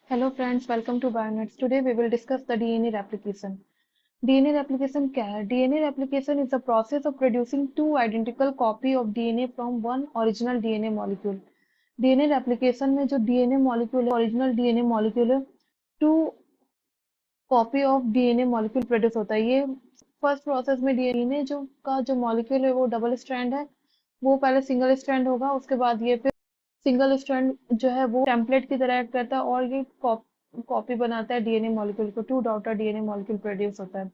Hello friends, welcome to Bionuts. Today we will discuss the DNA replication. DNA replication क्या है? DNA replication is the process of producing two identical copy of DNA from one original DNA molecule. DNA replication में जो DNA molecule है, original DNA molecule है, two copy of DNA molecule produce होता है। ये first process में DNA जो molecule है वो डबल स्ट्रैंड है, वो पहले सिंगल स्ट्रैंड होगा, उसके बाद ये फिर सिंगल स्ट्रैंड जो है वो टेम्पलेट की तरह एक्ट करता है और ये कॉपी बनाता है डीएनए मॉलिक्यूल को। Two daughter DNA molecule produce होता है।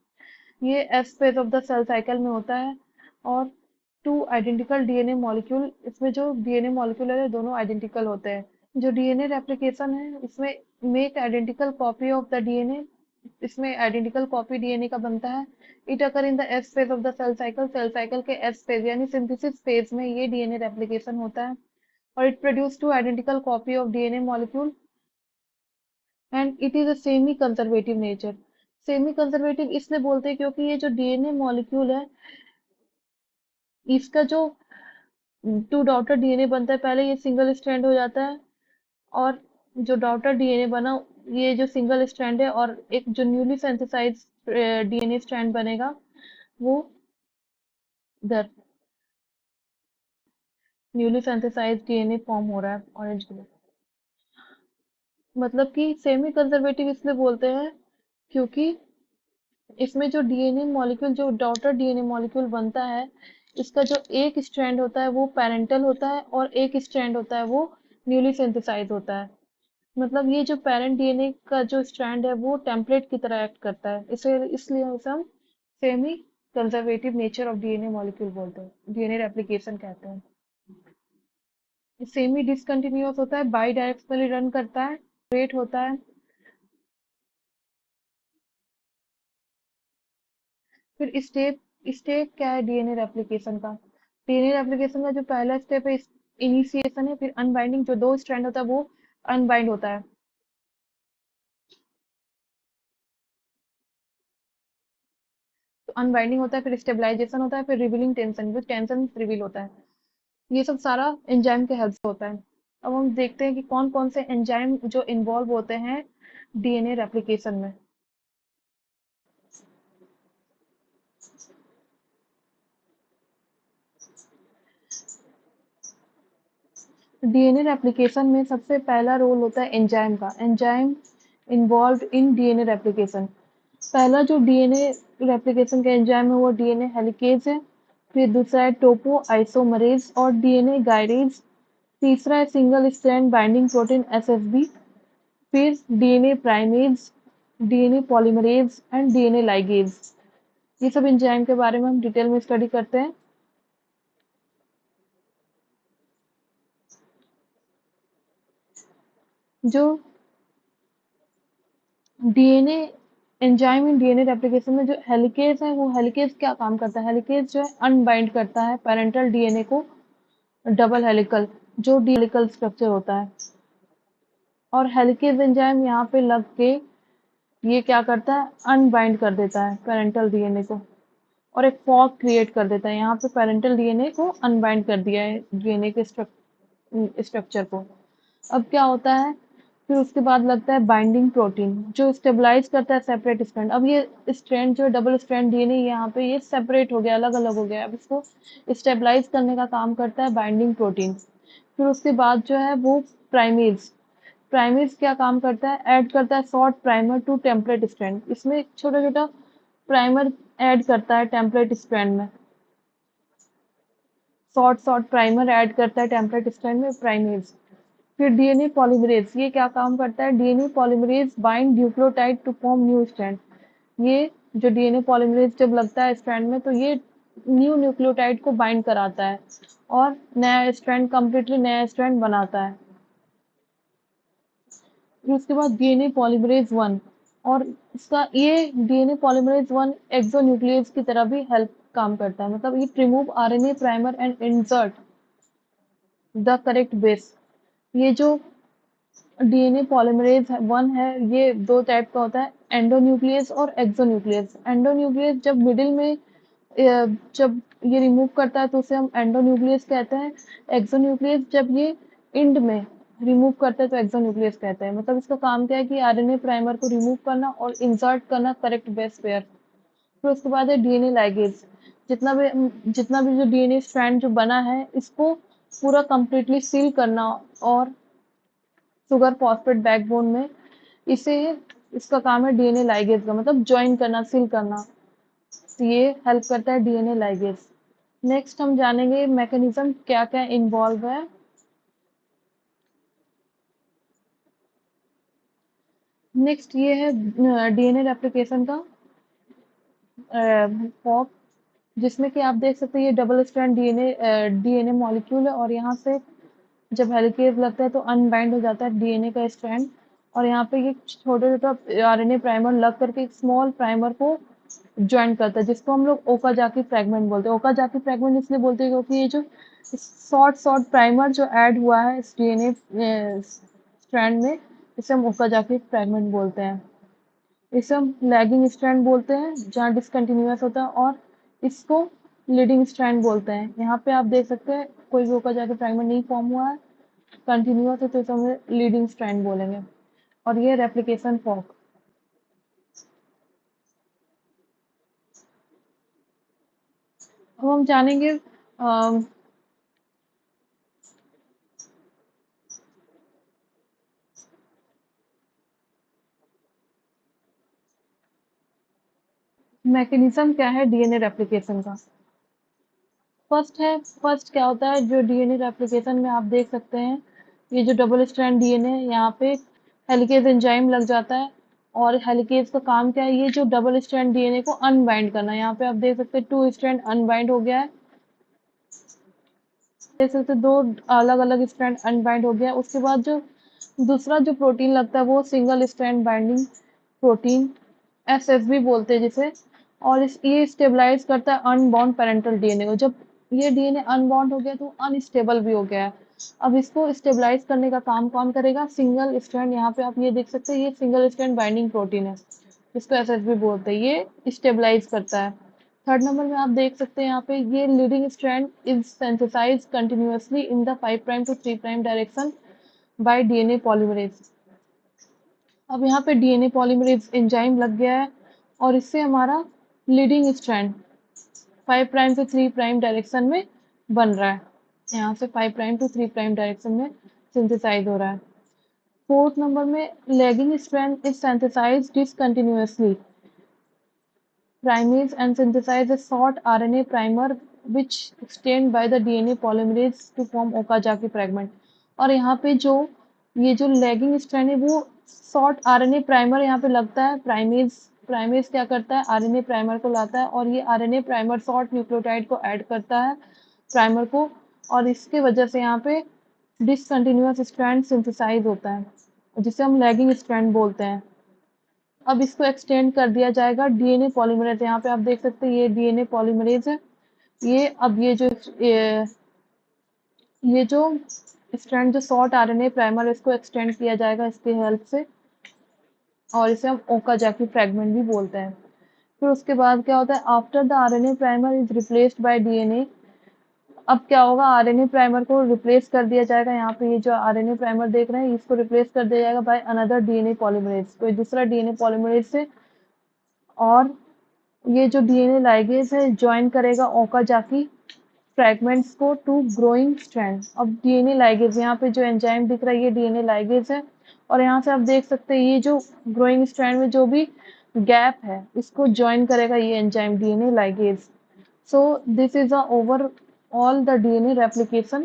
ये S phase of the cell cycle में होता है और टू आइडेंटिकल डीएनए मॉलिक्यूल, इसमें जो डीएनए मॉलिक्यूल है दोनों आइडेंटिकल होते हैं। जो डीएनए रेप्लिकेशन है इसमें make identical copy of the DNA, इसमें आइडेंटिकल कॉपी डीएनए का बनता है। It occur in the S phase of the cell cycle के एस फेज यानी सिंथेसिस फेज में ये डीएनए रेप्लिकेशन होता है और it produce two identical copy of DNA molecule and it is a semi conservative nature. Semi conservative इसलिए बोलते हैं क्योंकि ये जो डीएनए मॉलिक्यूल है इसका जो टू डॉटर डीएनए बनता है, पहले ये सिंगल स्ट्रैंड हो जाता है और जो डॉटर डीएनए बना ये जो सिंगल स्ट्रैंड है और एक जो न्यूली सिंथेसाइज डीएनए स्ट्रैंड बनेगा वो इधर न्यूली सिंथेसाइज डीएनए फॉर्म हो रहा है ऑरेंज कलर। मतलब कि सेमी कंजर्वेटिव इसलिए बोलते हैं क्योंकि इसमें जो डीएनए मॉलिक्यूल जो डॉटर डीएनए मॉलिक्यूल बनता है इसका जो एक स्ट्रैंड होता है वो पेरेंटल होता है और एक स्ट्रैंड होता है वो न्यूली सिंथेसाइज होता है। मतलब ये जो पेरेंट डीएनए का जो स्ट्रैंड है वो टेम्पलेट की तरह एक्ट करता है, इसे इसलिए उसे हम semi conservative nature of DNA molecule बोलते हैं, डीएनए रेप्लिकेशन कहते हैं। सेमी डिसकंटिन्यूअस होता है, बाई डायरेक्शनली रन करता है, रेट होता है। फिर स्टेप स्टेप क्या है डीएनए रेप्लिकेशन का? डीएनए रेप्लिकेशन का जो पहला स्टेप है इनिशिएशन है, फिर अनबाइंडिंग, जो दो स्ट्रैंड होता है वो अनबाइंड होता है। तो अनबाइंडिंग होता है, फिर स्टेबलाइजेशन होता है, फिर रिवीलिंग टेंशन, जो टेंशन रिवील होता है। ये सब सारा एंजाइम के हेल्प से होता है। अब हम देखते हैं कि कौन कौन से एंजाइम जो इन्वॉल्व होते हैं डीएनए रेप्लिकेशन में। डीएनए रेप्लिकेशन में सबसे पहला रोल होता है एंजाइम का। Enzyme involve in DNA replication. पहला जो डीएनए रेप्लिकेशन का एंजाइम है वो डीएनए हेलिकेज है, फिर दूसरा है टोपो आइसोमरेज और डीएनए गाइडेज, तीसरा है single strand binding protein SSB, फिर DNA primase, DNA polymerase and DNA ligase. ये सब एंजाइम के बारे में हम डिटेल में स्टडी करते हैं। जो DNA enzyme in DNA replication में जो हेलिकेज है वो हेलिकेज क्या काम करता है? हेलिकेज जो है अनबाइंड करता है पेरेंटल डीएनए को डबल हेलिकल, जो डी हेलिकल स्ट्रक्चर होता है। और हेलिकेज एंजाइम यहाँ पे लग के ये क्या करता है? अनबाइंड कर देता है पेरेंटल डीएनए को और एक फॉग क्रिएट कर देता है। यहाँ पे पेरेंटल डीएनए को अनबाइंड कर दिया है डीएनए के स्ट्रक्चर को। अब क्या होता है? फिर उसके बाद लगता है बाइंडिंग प्रोटीन जो स्टेबलाइज करता है सेपरेट स्ट्रैंड। अब ये स्ट्रैंड जो डबल स्ट्रैंड डीएनए यहाँ पे ये सेपरेट हो गया, अलग अलग हो गया। अब इसको स्टेबलाइज करने का काम करता है बाइंडिंग प्रोटीन। फिर उसके बाद जो है वो प्राइमेज। प्राइमेज क्या काम करता है? ऐड करता है short primer to template strand. इसमें छोटा छोटा प्राइमर ऐड करता है टेम्पलेट स्ट्रैंड में। शॉर्ट शॉर्ट प्राइमर ऐड करता है टेम्पलेट स्ट्रैंड में प्राइमेज। फिर डीएनए पॉलीमरेज, ये क्या काम करता है? DNA polymerase bind nucleotide to form new strand. ये जो डीएनए पॉलीमरेज जब लगता है स्ट्रैंड में तो ये न्यू न्यूक्लियोटाइड को बाइंड कराता है और नया स्ट्रैंड, कंप्लीटली नया स्ट्रैंड बनाता है। फिर उसके बाद डीएनए पॉलीमरेज 1, और इसका ये डीएनए पॉलीमरेज 1 एक्सोन्यूक्लियस की तरह भी हेल्प काम करता है। मतलब it remove RNA primer and insert the correct base. ये जो डीएनए पॉलीमरेज 1 है ये दो टाइप का होता है, एंडोन्यूक्लियस और एक्सोन्यूक्लियस। एंडोन्यूक्लियस जब मिडिल में जब ये रिमूव करता है तो उसे हम एंडोन्यूक्लियस कहते हैं। एक्सोन्यूक्लियस जब ये इंड में रिमूव करते हैं तो एक्सोन्यूक्लियस कहते हैं। मतलब इसका काम क्या है कि आरएनए प्राइमर को रिमूव करना और इंसर्ट करना करेक्ट बेस पेयर। फिर उसके बाद है डीएनए लाइगेज। जितना भी जो डीएनए स्ट्रैंड जो बना है इसको पूरा कंप्लीटली सील करना और शुगर फॉस्फेट बैकबोन में इसे इसका काम है डीएनए लाइगेज का, मतलब ज्वाइन करना, सील करना। तो ये हेल्प करता है डीएनए लाइगेज। नेक्स्ट हम जानेंगे मैकेनिज्म क्या क्या इन्वॉल्व है। नेक्स्ट ये है डीएनए रेप्लिकेशन का फॉर्क, जिसमें कि आप देख सकते हैं ये डबल स्ट्रैंड डीएनए मॉलिक्यूल है और यहाँ से जब हेलिकेज लगता है तो अनबाइंड हो जाता है डीएनए का स्ट्रैंड, और यहाँ पे ये छोटा छोटा आरएनए प्राइमर लग करके एक स्मॉल प्राइमर को ज्वाइन करता है, जिसको हम लोग ओकाजाकी फ्रैगमेंट बोलते हैं। ओकाजाकी फ्रैगमेंट इसलिए बोलते हैं क्योंकि ये जो शॉर्ट शॉर्ट प्राइमर जो ऐड हुआ है इस डीएनए स्ट्रैंड में, इसे हम ओकाजाकी फ्रैगमेंट बोलते हैं। इसे हम लैगिंग स्ट्रैंड बोलते हैं जहाँ डिसकंटिन्यूअस होता है, और इसको लीडिंग स्ट्रैंड बोलते हैं। यहाँ पे आप देख सकते हैं कोई भी ओकाजाकी फ्रैगमेंट नहीं फॉर्म हुआ है, कंटिन्यूअस है, तो इसे हम लीडिंग स्ट्रैंड बोलेंगे। और ये रेप्लिकेशन फॉर्क। अब हम जानेंगे मैकेनिज्म क्या है डीएनए रेप्लिकेशन का। फर्स्ट क्या होता है जो डीएनए रेप्लिकेशन में आप देख सकते हैं, ये जो डबल स्ट्रैंड डीएनए यहाँ पे हेलिकेज एंजाइम लग जाता है, और हेलिकेज का काम क्या है, ये जो डबल स्ट्रैंड डीएनए को अनबाइंड करना। यहाँ पे आप देख सकते हैं 2 स्ट्रैंड अनबाइंड हो गया है, देख सकते हैं 2 अलग अलग स्ट्रैंड अनबाइंड हो गया। उसके बाद जो दूसरा जो प्रोटीन लगता है वो single strand binding protein, SSB बोलते हैं जिसे, और ये स्टेबलाइज करता है अनबॉन्ड पेरेंटल डीएनए को। जब ये डीएनए अनबॉन्ड हो गया तो अनस्टेबल भी हो गया है। अब इसको स्टेबलाइज करने का काम कौन करेगा, सिंगल स्ट्रैंड। यहाँ पे आप ये देख सकते हैं ये सिंगल स्ट्रैंड बाइंडिंग प्रोटीन है, जिसको एसएसबी बोलते हैं, ये स्टेबलाइज करता है। थर्ड नंबर में आप देख सकते हैं यहाँ पे ये leading strand is synthesised continuously in the 5 prime to 3 prime direction by DNA polymerase. अब यहाँ पे डीएनए पॉलीमरेज एंजाइम लग गया है और इससे हमारा लीडिंग स्ट्रैंड 5 प्राइम से 3 प्राइम डायरेक्शन में बन रहा है। यहाँ से 5 प्राइम टू 3 प्राइम डायरेक्शन में सिंथेसाइज हो रहा है। फोर्थ नंबर में lagging strand is synthesized discontinuously primase and synthesize a short RNA primer which extend by the DNA polymerase to form Okazaki fragment। और यहाँ पे जो ये जो लैगिंग स्ट्रैंड है वो शॉर्ट आरएनए प्राइमर यहाँ पे लगता है। प्राइमेज क्या करता है, आरएनए प्राइमर को लाता है और ये आरएनए प्राइमर शॉर्ट न्यूक्लियोटाइड को ऐड करता है प्राइमर को, और इसके वजह से यहाँ पे डिसकंटिन्यूअस स्ट्रैंड सिंथेसाइज होता है, जिसे हम लैगिंग स्ट्रैंड बोलते हैं। अब इसको एक्सटेंड कर दिया जाएगा डीएनए पॉलीमरेज। यहाँ पे आप देख सकते हैं ये डीएनए पॉलीमरेज है। ये अब ये जो स्ट्रैंड जो शॉर्ट आरएनए प्राइमर है इसको एक्सटेंड किया जाएगा इसकी हेल्प से, और इसे हम ओकाजाकी फ्रैगमेंट भी बोलते हैं। फिर उसके बाद क्या होता है, after the RNA primer is replaced by DNA. अब क्या होगा, आरएनए प्राइमर को रिप्लेस कर दिया जाएगा। यहाँ पे ये जो आरएनए प्राइमर देख रहे हैं इसको रिप्लेस कर दिया जाएगा बाय अनदर डीएनए पॉलीमरेज, कोई दूसरा डीएनए पॉलीमरेज से, और ये जो डीएनए लाइगेज है ज्वाइन करेगा ओकाजाकी फ्रैगमेंट्स को टू ग्रोइंग स्ट्रैंड। अब डीएनए लाइगेज, यहाँ पे जो एंजाइम दिख रहा है ये डीएनए लाइगेज है, और यहाँ से आप देख सकते हैं ये जो ग्रोइंग स्ट्रैंड में जो भी गैप है इसको ज्वाइन करेगा ये enzyme DNA ligase. So this is a over all the DNA replication.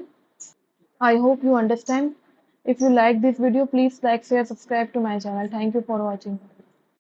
I hope you understand. If you like this video, please like, share, subscribe to my channel. Thank you for watching.